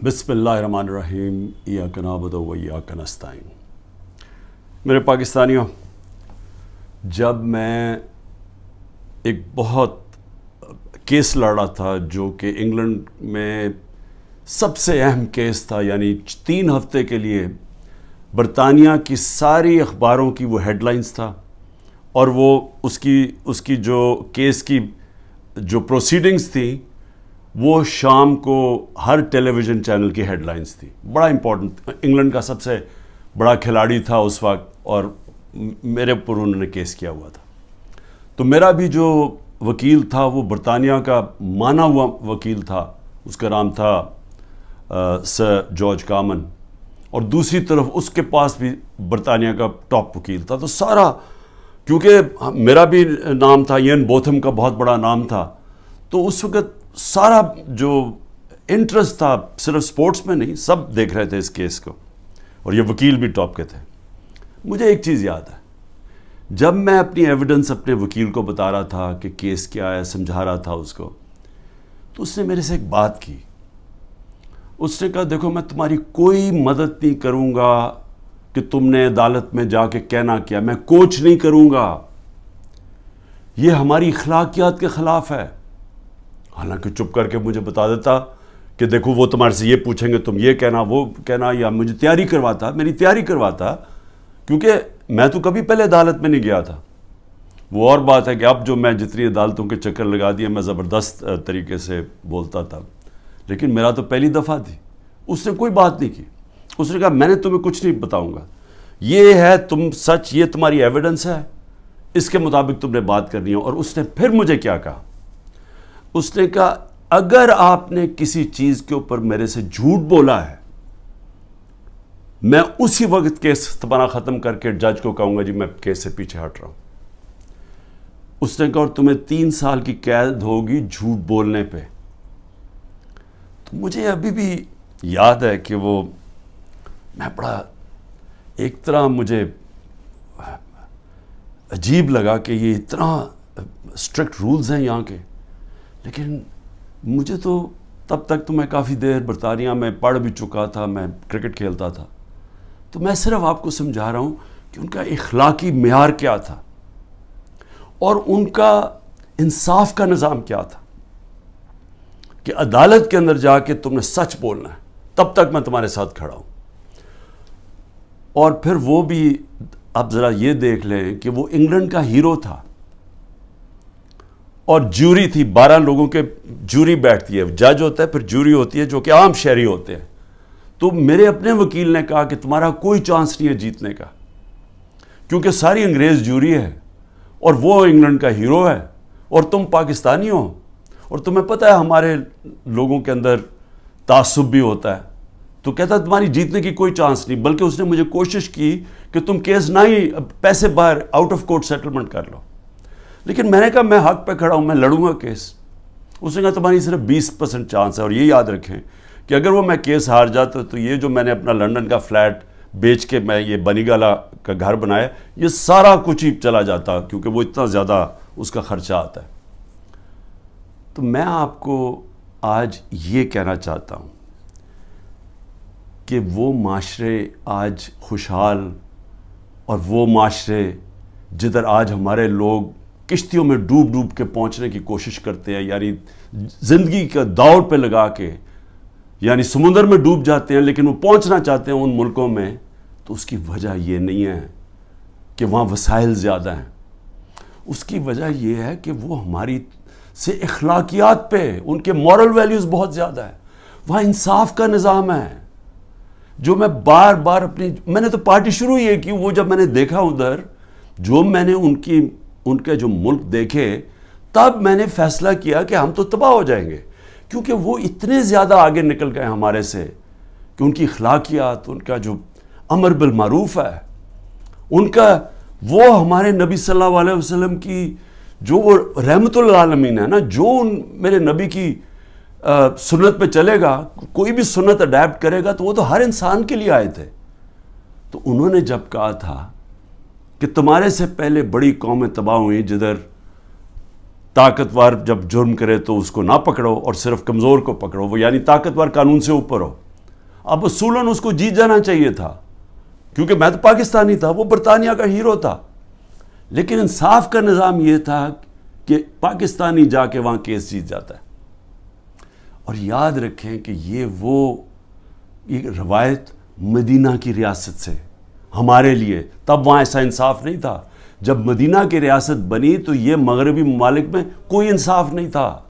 बिस्मिल्लाहिर्रहमानिर्रहीम इय्याक नअबुदु व इय्याक नस्तईन। मेरे पाकिस्तानियों, जब मैं एक बहुत केस लड़ रहा था जो कि इंग्लैंड में सबसे अहम केस था, यानी 3 हफ्ते के लिए बरतानिया की सारी अखबारों की वो हेडलाइंस था और वो उसकी जो केस की जो प्रोसीडिंग्स थी वो शाम को हर टेलीविज़न चैनल की हेडलाइंस थी। बड़ा इम्पोर्टेंट, इंग्लैंड का सबसे बड़ा खिलाड़ी था उस वक्त और मेरे ऊपर उन्होंने केस किया हुआ था। तो मेरा भी जो वकील था वो बरतानिया का माना हुआ वकील था, उसका नाम था सर जॉर्ज कॉमन, और दूसरी तरफ उसके पास भी बरतानिया का टॉप वकील था। तो सारा, क्योंकि मेरा भी नाम था, इयन बोथम का बहुत बड़ा नाम था, तो उस वक्त सारा जो इंटरेस्ट था सिर्फ स्पोर्ट्स में नहीं, सब देख रहे थे इस केस को, और ये वकील भी टॉप के थे। मुझे एक चीज़ याद है, जब मैं अपनी एविडेंस अपने वकील को बता रहा था कि केस क्या है, समझा रहा था उसको, तो उसने मेरे से एक बात की। उसने कहा, देखो मैं तुम्हारी कोई मदद नहीं करूँगा कि तुमने अदालत में जाके कहना क्या, मैं कोच नहीं करूँगा, ये हमारी अखलाकियात के ख़िलाफ़ है। हालांकि चुप करके मुझे बता देता कि देखो वो तुम्हारे से ये पूछेंगे, तुम ये कहना वो कहना, या मुझे तैयारी करवाता, मेरी तैयारी करवाता, क्योंकि मैं तो कभी पहले अदालत में नहीं गया था। वो और बात है कि अब जो मैं जितनी अदालतों के चक्कर लगा दिए, मैं ज़बरदस्त तरीके से बोलता था, लेकिन मेरा तो पहली दफ़ा थी। उसने कोई बात नहीं की। उसने कहा मैंने तुम्हें कुछ नहीं बताऊँगा, ये है तुम सच, ये तुम्हारी एविडेंस है, इसके मुताबिक तुमने बात करनी है। और उसने फिर मुझे क्या कहा, उसने कहा अगर आपने किसी चीज़ के ऊपर मेरे से झूठ बोला है, मैं उसी वक्त केस तुम्हारा ख़त्म करके जज को कहूँगा जी मैं केस से पीछे हट रहा हूँ। उसने कहा और तुम्हें 3 साल की कैद होगी झूठ बोलने पे। तो मुझे अभी भी याद है कि वो, मैं बड़ा एक तरह मुझे अजीब लगा कि ये इतना स्ट्रिक्ट रूल्स हैं यहाँ के, लेकिन मुझे तो तब तक तो मैं काफ़ी देर बरतानिया में पढ़ भी चुका था, मैं क्रिकेट खेलता था, तो मैं सिर्फ आपको समझा रहा हूँ कि उनका इखलाकी मेयार क्या था और उनका इंसाफ का निज़ाम क्या था कि अदालत के अंदर जाके तुमने सच बोलना है, तब तक मैं तुम्हारे साथ खड़ा हूँ। और फिर वो भी, आप ज़रा ये देख लें कि वो इंग्लैंड का हीरो था और ज्यूरी थी, 12 लोगों के ज्यूरी बैठती है, जज होता है, फिर ज्यूरी होती है जो कि आम शहरी होते हैं। तो मेरे अपने वकील ने कहा कि तुम्हारा कोई चांस नहीं है जीतने का, क्योंकि सारी अंग्रेज़ ज्यूरी है और वो इंग्लैंड का हीरो है और तुम पाकिस्तानी हो, और तुम्हें पता है हमारे लोगों के अंदर तासुब भी होता है। तो कहता तुम्हारी जीतने की कोई चांस नहीं, बल्कि उसने मुझे कोशिश की कि तुम केस ना ही, पैसे बाहर आउट ऑफ कोर्ट सेटलमेंट कर लो। लेकिन मैंने कहा मैं हक पे खड़ा हूँ, मैं लड़ूंगा केस। उसने कहा तुम्हारी सिर्फ 20% चांस है, और ये याद रखें कि अगर वो मैं केस हार जाता तो ये जो मैंने अपना लंदन का फ्लैट बेच के मैं ये बनीगाला का घर बनाया, ये सारा कुछ ही चला जाता, क्योंकि वो इतना ज़्यादा उसका ख़र्चा आता है। तो मैं आपको आज ये कहना चाहता हूँ कि वो माशरे आज खुशहाल, और वो माशरे जिधर आज हमारे लोग किश्तियों में डूब डूब के पहुंचने की कोशिश करते हैं, यानी ज़िंदगी का दौड़ पे लगा के, यानी समुंदर में डूब जाते हैं, लेकिन वो पहुंचना चाहते हैं उन मुल्कों में, तो उसकी वजह ये नहीं है कि वहाँ वसाइल ज़्यादा हैं। उसकी वजह यह है कि वो हमारी से अखलाकियात पे, उनके मॉरल वैल्यूज़ बहुत ज़्यादा है। वहाँ इंसाफ का निज़ाम है, जो मैं बार बार मैंने तो पार्टी शुरू ही की, वो जब मैंने देखा उधर, जो मैंने उनके जो मुल्क देखे, तब मैंने फैसला किया कि हम तो तबाह हो जाएंगे, क्योंकि वो इतने ज़्यादा आगे निकल गए हमारे से कि उनकी अखलाकियात, उनका जो अमर बिल मारूफ है, उनका वो हमारे नबी सल्लल्लाहु अलैहि वसल्लम की जो वो रहमतुल आलमीन है ना, जो मेरे नबी की सुन्नत पे चलेगा, कोई भी सुन्नत अडैप्ट करेगा, तो वो तो हर इंसान के लिए आए थे। तो उन्होंने जब कहा था कि तुम्हारे से पहले बड़ी कौमें तबाह हुई, जिधर ताकतवर जब जुर्म करे तो उसको ना पकड़ो और सिर्फ कमज़ोर को पकड़ो, वो यानी ताकतवर कानून से ऊपर हो, اب اصولاً اس کو جیت جانا چاہیے تھا، کیونکہ میں تو پاکستانی تھا، وہ برطانیہ کا ہیرو تھا، لیکن انصاف کا نظام یہ تھا کہ پاکستانی جا کے وہاں کیس جیت جاتا ہے۔ اور یاد رکھیں کہ یہ روایت مدینہ کی ریاست سے ہمارے لیے، تب وہاں ایسا انصاف نہیں تھا۔ جب مدینہ کی ریاست بنی تو یہ مغربی ممالک میں کوئی انصاف نہیں تھا۔